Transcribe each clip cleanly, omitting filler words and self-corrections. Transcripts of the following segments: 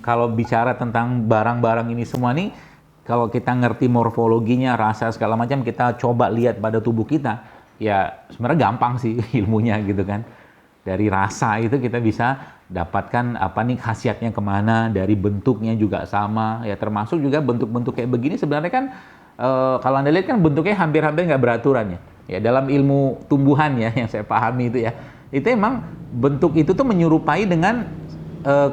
kalau bicara tentang barang-barang ini semua nih, kalau kita ngerti morfologinya, rasa segala macam, kita coba lihat pada tubuh kita, ya sebenarnya gampang sih ilmunya gitu kan. Dari rasa itu kita bisa dapatkan apa nih khasiatnya kemana, dari bentuknya juga sama, ya termasuk juga bentuk-bentuk kayak begini sebenarnya kan kalau Anda lihat kan bentuknya hampir-hampir nggak beraturan ya. Ya dalam ilmu tumbuhan ya yang saya pahami itu ya, itu emang bentuk itu tuh menyerupai dengan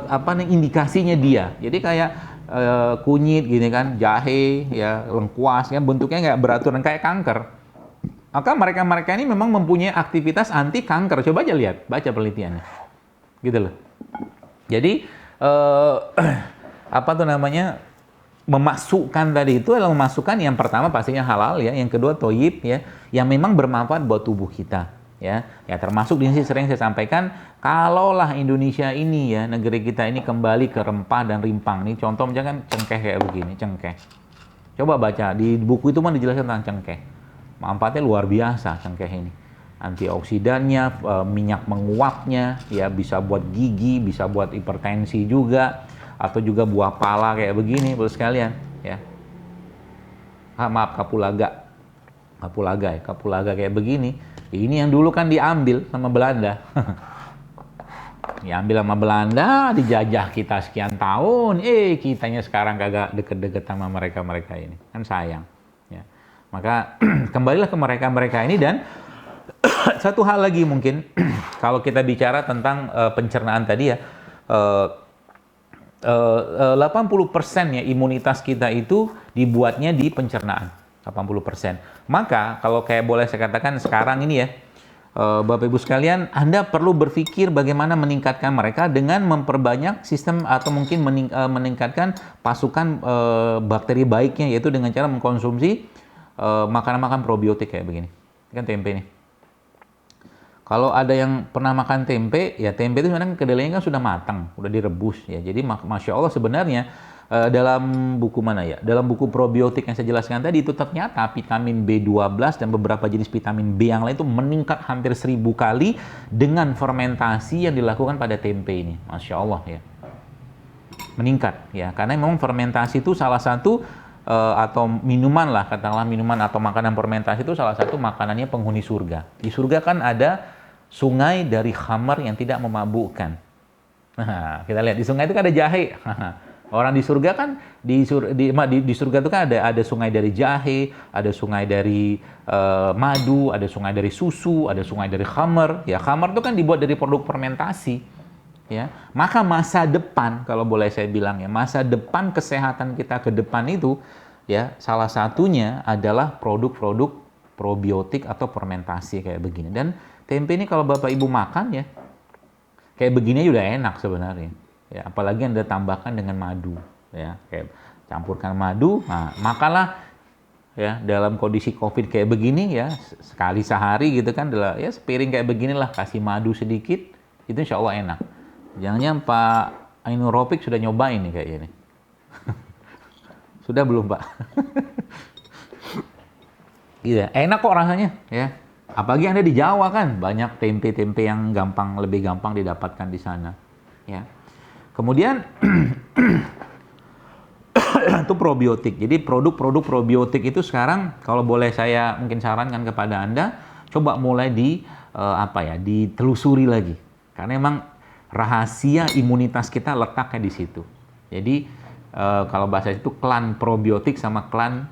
apa nih indikasinya dia. Jadi kayak kunyit gini kan, jahe ya, lengkuas kan bentuknya nggak beraturan kayak kanker. Maka mereka-mereka ini memang mempunyai aktivitas anti kanker. Coba aja lihat, baca penelitiannya. Gitu loh. Jadi apa tuh namanya? Memasukkan tadi itu adalah memasukkan yang pertama pastinya halal ya, yang kedua toyib ya, yang memang bermanfaat buat tubuh kita ya. Ya termasuk di sini sering saya sampaikan, kalaulah Indonesia ini ya, negeri kita ini kembali ke rempah dan rimpang nih, contoh misalkan cengkeh kayak begini, cengkeh. Coba baca di buku itu mah dijelaskan tentang cengkeh. Manfaatnya luar biasa cengkeh ini. Antioksidannya, minyak menguapnya, ya bisa buat gigi, bisa buat hipertensi juga, atau juga buah pala kayak begini, Bapak sekalian, ya. Maaf, kapulaga kayak begini. Ini yang dulu kan diambil sama Belanda. Diambil sama Belanda, dijajah kita sekian tahun, kitanya sekarang kagak deket-deket sama mereka-mereka ini. Kan sayang, ya. Maka kembalilah ke mereka-mereka ini. Dan satu hal lagi mungkin kalau kita bicara tentang pencernaan tadi ya, 80% ya imunitas kita itu dibuatnya di pencernaan, 80%. Maka kalau kayak boleh saya katakan sekarang ini ya, Bapak Ibu sekalian, Anda perlu berpikir bagaimana meningkatkan mereka dengan memperbanyak sistem atau mungkin meningkatkan pasukan bakteri baiknya, yaitu dengan cara mengkonsumsi makanan-makanan probiotik kayak begini. Ini kan tempe nih. Kalau ada yang pernah makan tempe, ya tempe itu sebenarnya kedelainya kan sudah matang, sudah direbus ya. Jadi Masya Allah sebenarnya dalam buku mana ya? Dalam buku probiotik yang saya jelaskan tadi itu ternyata vitamin B12 dan beberapa jenis vitamin B yang lain itu meningkat hampir 1000 kali dengan fermentasi yang dilakukan pada tempe ini. Masya Allah ya. Meningkat ya, karena memang fermentasi itu salah satu atau minuman lah, katakanlah minuman atau makanan fermentasi itu salah satu makanannya penghuni surga. Di surga kan ada sungai dari khamar yang tidak memabukkan. Nah, kita lihat di sungai itu kan ada jahe. Orang di surga kan di surga itu kan ada sungai dari jahe, ada sungai dari madu, ada sungai dari susu, ada sungai dari khamar. Ya, khamar itu kan dibuat dari produk fermentasi. Ya, maka masa depan kalau boleh saya bilang ya, masa depan kesehatan kita ke depan itu ya salah satunya adalah produk-produk probiotik atau fermentasi kayak begini. Dan tempe ini kalau Bapak Ibu makan ya, kayak begini udah enak sebenarnya. Ya, apalagi Anda tambahkan dengan madu. Ya, kayak campurkan madu, nah, makanlah ya dalam kondisi COVID kayak begini ya, sekali sehari gitu kan, ya sepiring kayak beginilah, kasih madu sedikit, itu insya Allah enak. Jangan-jangan Pak Ainur Rofiq sudah nyobain nih kayaknya nih. Sudah belum Pak? Iya, enak kok rasanya ya. Apalagi Anda di Jawa kan, banyak tempe-tempe yang lebih gampang didapatkan di sana. Ya. Kemudian itu probiotik. Jadi produk-produk probiotik itu sekarang kalau boleh saya mungkin sarankan kepada Anda, coba mulai ditelusuri lagi. Karena memang rahasia imunitas kita letaknya di situ. Jadi kalau bahasa itu klan probiotik sama klan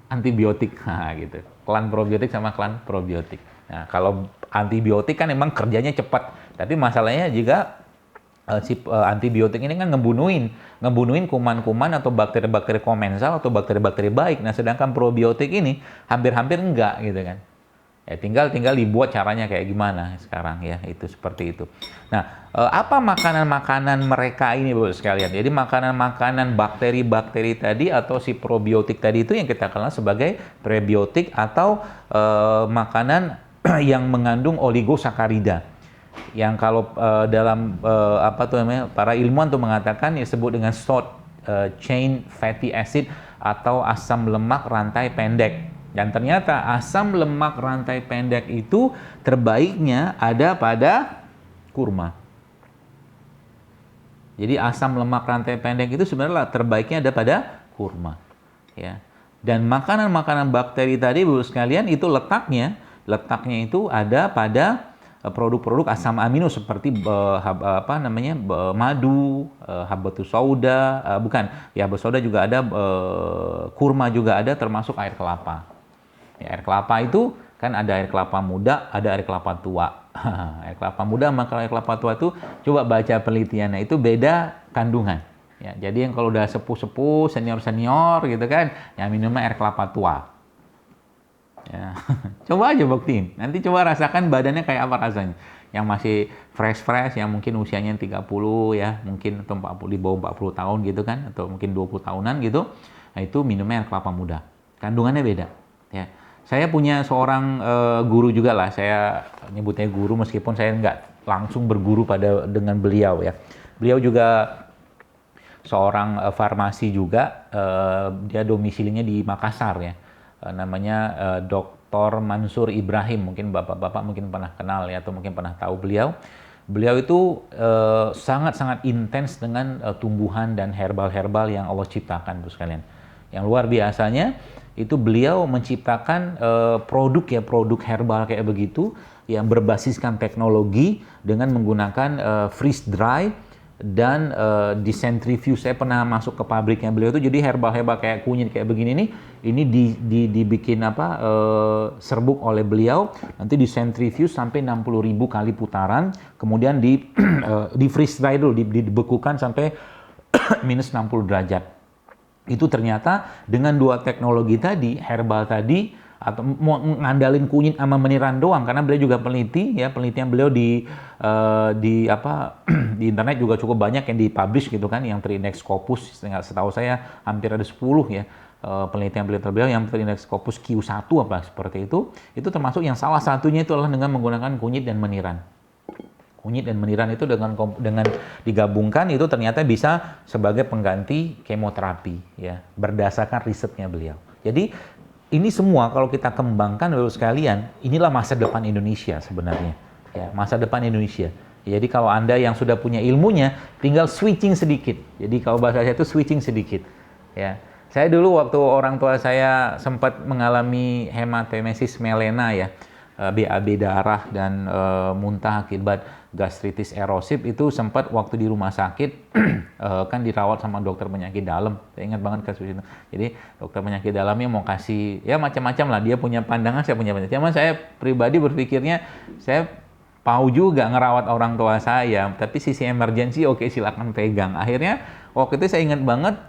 antibiotik, nah, gitu. Klan probiotik sama klan probiotik. Nah, kalau antibiotik kan memang kerjanya cepat, tapi masalahnya juga antibiotik ini kan ngebunuhin kuman-kuman atau bakteri-bakteri komensal atau bakteri-bakteri baik. Nah, sedangkan probiotik ini hampir-hampir enggak gitu kan. Ya tinggal dibuat caranya kayak gimana sekarang ya, itu seperti itu. Nah, apa makanan-makanan mereka ini Bapak sekalian? Jadi makanan-makanan bakteri-bakteri tadi atau si probiotik tadi itu yang kita kenal sebagai prebiotik atau makanan yang mengandung oligosakarida. Yang kalau dalam para ilmuwan tuh mengatakan ya disebut dengan short chain fatty acid atau asam lemak rantai pendek. Dan ternyata asam lemak rantai pendek itu terbaiknya ada pada kurma. Jadi asam lemak rantai pendek itu sebenarnya terbaiknya ada pada kurma. Ya. Dan makanan-makanan bakteri tadi, Bu sekalian, itu letaknya itu ada pada produk-produk asam amino seperti madu, habatus sauda, bukan, ya habatus sauda juga ada, kurma juga ada, termasuk air kelapa. Ya, air kelapa itu kan ada air kelapa muda, ada air kelapa tua. Air kelapa muda sama air kelapa tua itu coba baca penelitiannya, itu beda kandungan. Ya, jadi yang kalau udah sepuh-sepuh, senior-senior gitu kan, ya minumnya air kelapa tua. Ya. Coba aja buktiin. Nanti coba rasakan badannya kayak apa rasanya. Yang masih fresh-fresh, yang mungkin usianya 30 ya, mungkin atau 40, di bawah 40 tahun gitu kan, atau mungkin 20 tahunan gitu. Nah, itu minumnya air kelapa muda. Kandungannya beda. Ya. Saya punya seorang guru juga lah, saya nyebutnya guru meskipun saya nggak langsung berguru dengan beliau ya. Beliau juga seorang farmasi juga, dia domisilinya di Makassar ya. Namanya Dr. Mansur Ibrahim, mungkin bapak-bapak mungkin pernah kenal ya, atau mungkin pernah tahu beliau. Beliau itu sangat-sangat intens dengan tumbuhan dan herbal-herbal yang Allah ciptakan, Bu sekalian. Yang luar biasanya itu beliau menciptakan produk herbal kayak begitu yang berbasiskan teknologi dengan menggunakan freeze dry dan disentrifuge. Saya pernah masuk ke pabriknya beliau itu, jadi herbal-herbal kayak kunyit kayak begini nih, ini dibikin serbuk oleh beliau, nanti disentrifuge sampai 60.000 kali putaran, kemudian di freeze dry dulu, dibekukan sampai minus 60 derajat. Itu ternyata dengan dua teknologi tadi, herbal tadi, atau ngandalin kunyit sama meniran doang, karena beliau juga peneliti ya, penelitian beliau di di internet juga cukup banyak yang dipublish gitu kan, yang terindeks Scopus, setahu saya hampir ada 10 ya penelitian beliau yang terindeks Scopus Q1 apa seperti itu termasuk yang salah satunya itu adalah dengan menggunakan kunyit dan meniran. Kunyit dan meniran itu dengan digabungkan itu ternyata bisa sebagai pengganti kemoterapi ya, berdasarkan risetnya beliau. Jadi ini semua kalau kita kembangkan Bapak sekalian, inilah masa depan Indonesia sebenarnya. Ya, masa depan Indonesia. Jadi kalau Anda yang sudah punya ilmunya, tinggal switching sedikit. Jadi kalau bahasa saya itu switching sedikit. Ya. Saya dulu waktu orang tua saya sempat mengalami hematemesis melena ya, BAB darah dan muntah akibat gastritis erosif, itu sempat waktu di rumah sakit kan dirawat sama dokter penyakit dalam. Saya ingat banget kasus itu. Jadi dokter penyakit dalamnya mau kasih ya macam-macam lah, dia punya pandangan, saya punya pandangan. Cuma saya pribadi berpikirnya saya mau juga ngerawat orang tua saya, tapi sisi emergency oke, silakan pegang. Akhirnya waktu itu saya ingat banget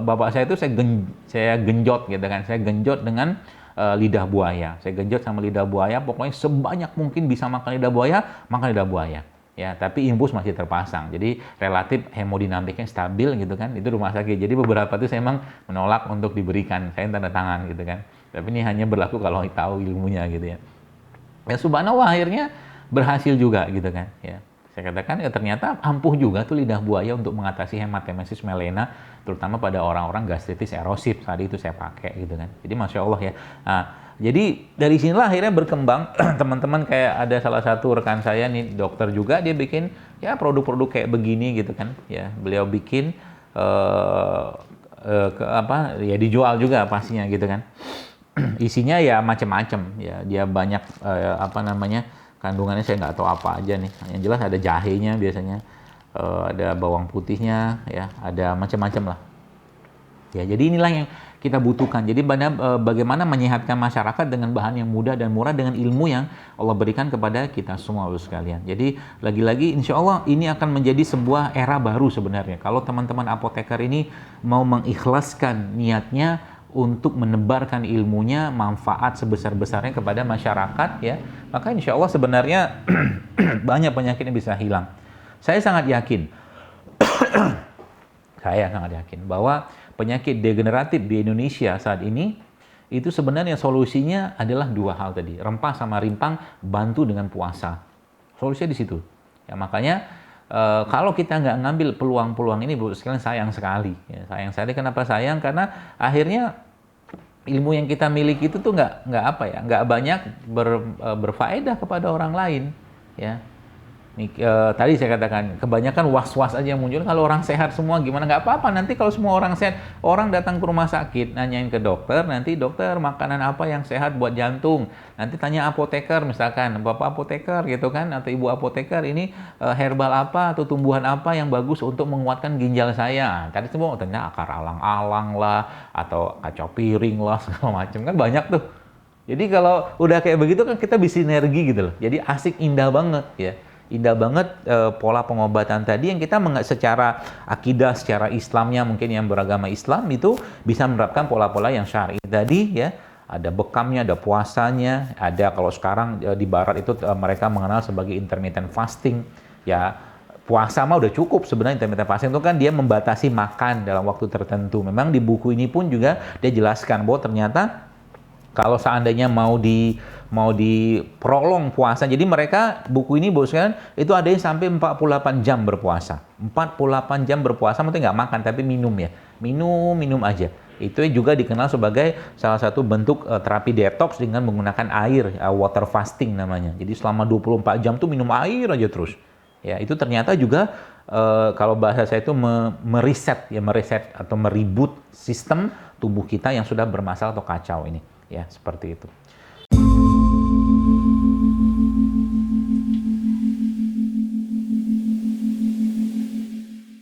bapak saya itu saya genjot gitu kan, saya genjot dengan lidah buaya. Saya genjot sama lidah buaya, pokoknya sebanyak mungkin bisa makan lidah buaya, makan lidah buaya. Ya, tapi infus masih terpasang. Jadi relatif hemodinamiknya stabil gitu kan. Itu rumah sakit. Jadi beberapa itu saya emang menolak untuk diberikan. Saya tanda tangan gitu kan. Tapi ini hanya berlaku kalau tahu ilmunya gitu ya. Ya subhanallah akhirnya berhasil juga gitu kan. Ya. Saya katakan ya ternyata ampuh juga tuh lidah buaya untuk mengatasi hematemesis melena, terutama pada orang-orang gastritis erosif. Saat itu saya pakai gitu kan. Jadi Masya Allah ya. Nah, jadi dari sinilah akhirnya berkembang teman-teman, kayak ada salah satu rekan saya nih dokter juga, dia bikin ya produk-produk kayak begini gitu kan. Ya, beliau bikin ya dijual juga pastinya gitu kan. Isinya ya macam-macam ya, dia banyak kandungannya saya nggak tahu apa aja nih. Yang jelas ada jahenya biasanya, ada bawang putihnya, ya, ada macam-macam lah. Ya, jadi inilah yang kita butuhkan. Jadi bagaimana menyehatkan masyarakat dengan bahan yang mudah dan murah dengan ilmu yang Allah berikan kepada kita semua sekalian. Jadi lagi-lagi insya Allah ini akan menjadi sebuah era baru sebenarnya. Kalau teman-teman apoteker ini mau mengikhlaskan niatnya untuk menebarkan ilmunya, manfaat sebesar-besarnya kepada masyarakat ya, maka insya Allah sebenarnya banyak penyakit yang bisa hilang. Saya sangat yakin bahwa penyakit degeneratif di Indonesia saat ini itu sebenarnya solusinya adalah dua hal tadi, rempah sama rimpang, bantu dengan puasa. Solusinya di situ. Ya, makanya kalau kita nggak ngambil peluang-peluang ini, Bu sekalian, sayang sekali. Ya, sayang sekali. Kenapa sayang? Karena akhirnya ilmu yang kita miliki itu tuh nggak banyak berfaedah kepada orang lain, ya. Tadi saya katakan, kebanyakan was-was aja yang muncul. Kalau orang sehat semua gimana? Nggak apa-apa. Nanti kalau semua orang sehat, orang datang ke rumah sakit, nanyain ke dokter, nanti dokter makanan apa yang sehat buat jantung. Nanti tanya apoteker, misalkan, Bapak apoteker gitu kan, atau Ibu apoteker, ini herbal apa atau tumbuhan apa yang bagus untuk menguatkan ginjal saya. Tadi semua tanya akar alang-alang lah, atau kacau piring lah, segala macam. Kan banyak tuh. Jadi kalau udah kayak begitu kan kita bisa sinergi gitu loh. Jadi asik, indah banget ya. Indah banget pola pengobatan tadi yang kita secara akidah, secara Islamnya mungkin yang beragama Islam itu bisa menerapkan pola-pola yang syar'i tadi ya. Ada bekamnya, ada puasanya, ada kalau sekarang di barat itu mereka mengenal sebagai intermittent fasting. Ya, puasa mah udah cukup sebenarnya. Intermittent fasting itu kan dia membatasi makan dalam waktu tertentu. Memang di buku ini pun juga dia jelaskan bahwa ternyata kalau seandainya mau diprolong puasa, jadi mereka buku ini bos kan itu ada yang sampai 48 jam berpuasa. 48 jam berpuasa, maksudnya nggak makan tapi minum ya, minum aja. Itu juga dikenal sebagai salah satu bentuk terapi detox dengan menggunakan air, water fasting namanya. Jadi selama 24 jam tuh minum air aja terus. Ya, itu ternyata juga kalau bahasa saya itu mereset atau meribut sistem tubuh kita yang sudah bermasalah atau kacau ini. Ya, seperti itu.